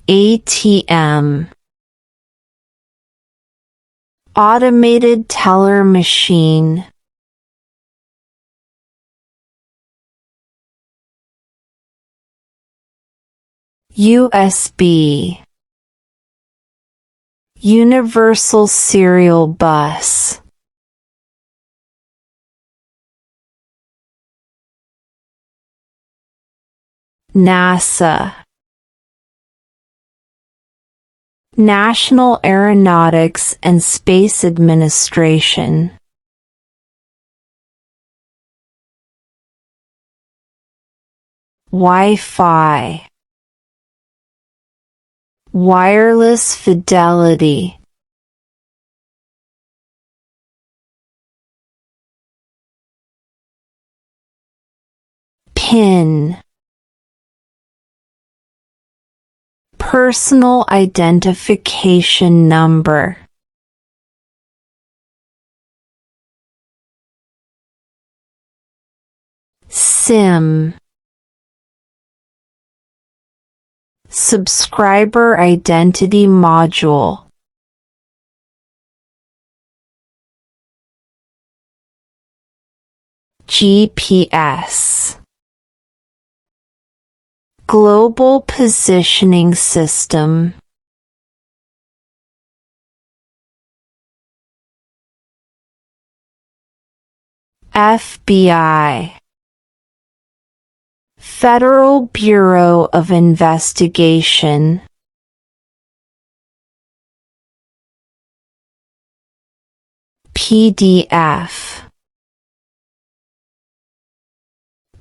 ATM. Automated teller machine. USB. Universal serial bus. NASA. National Aeronautics and Space Administration. Wi-Fi. Wireless fidelity. PIN. Personal identification number. SIM. Subscriber Identity Module. GPS. Global Positioning System. FBI. Federal Bureau of Investigation. PDF.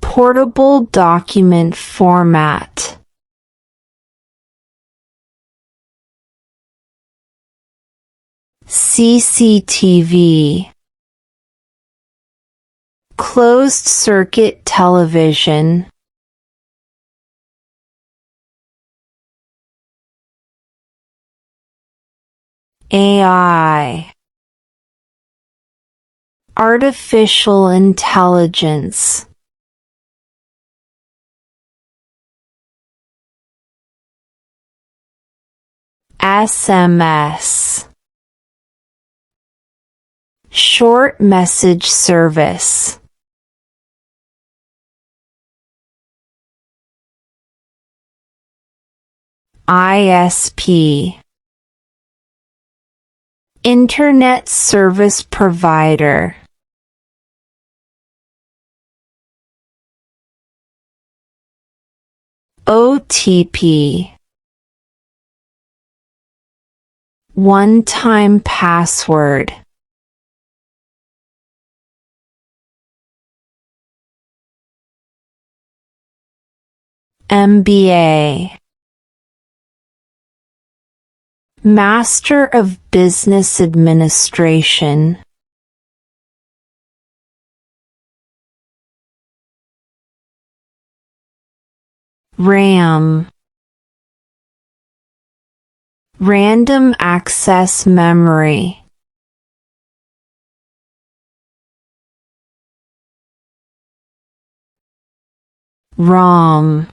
Portable document format. CCTV. Closed-circuit television. AI. Artificial intelligence. SMS. Short message service. ISP. Internet Service Provider. OTP. One-time password. MBA. Master of Business Administration. RAM. Random access memory. ROM.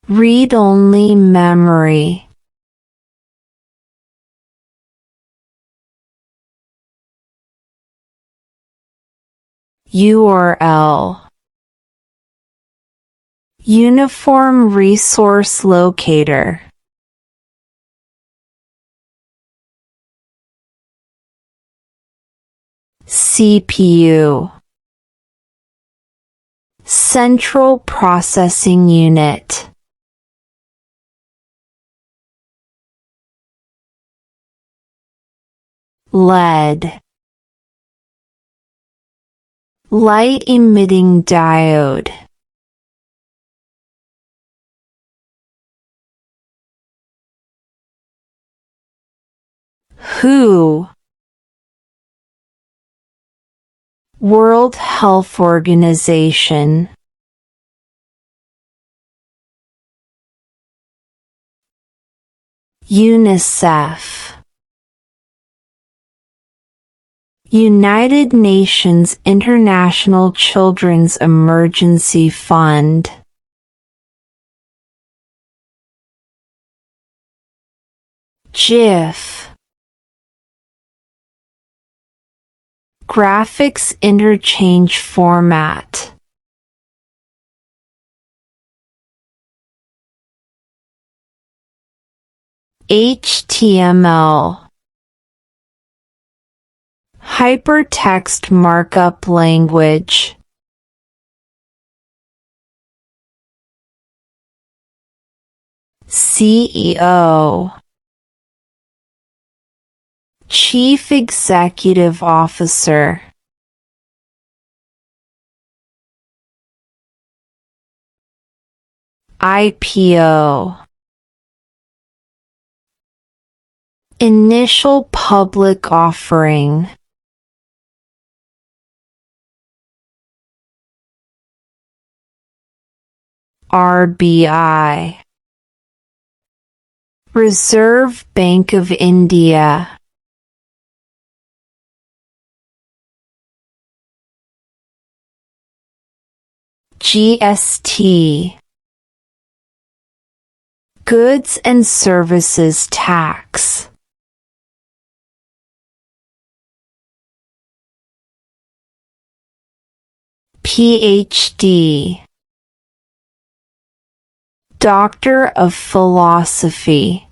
Read-only memory. URL. Uniform Resource Locator. CPU. Central Processing Unit. LED. Light-emitting diode. WHO. World Health Organization. UNICEF. United Nations International Children's Emergency Fund. GIF. Graphics interchange format. HTML. Hypertext markup language. CEO. Chief Executive Officer. IPO. Initial public offering. RBI. Reserve Bank of India. GST. Goods and Services Tax. PhD. Doctor of Philosophy.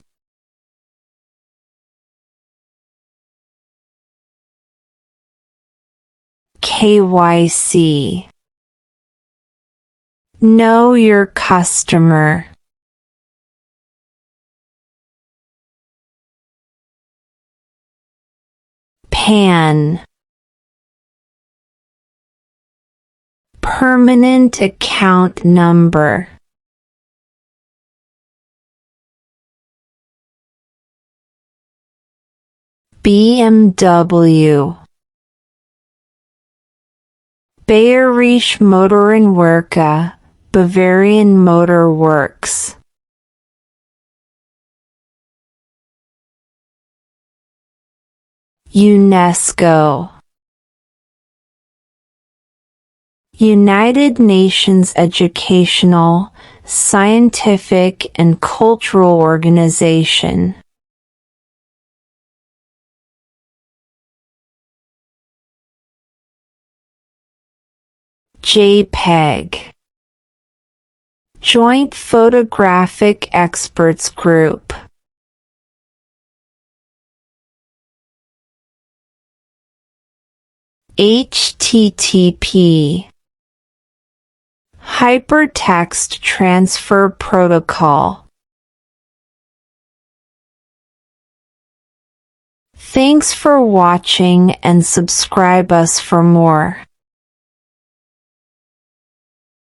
KYC. Know your customer. PAN. Permanent account number. BMW. Bayerische Motorenwerke, Bavarian Motor Works. UNESCO. United Nations Educational, Scientific and Cultural Organization. JPEG. Joint Photographic Experts Group. HTTP. Hypertext Transfer Protocol. Thanks for watching and subscribe us for more.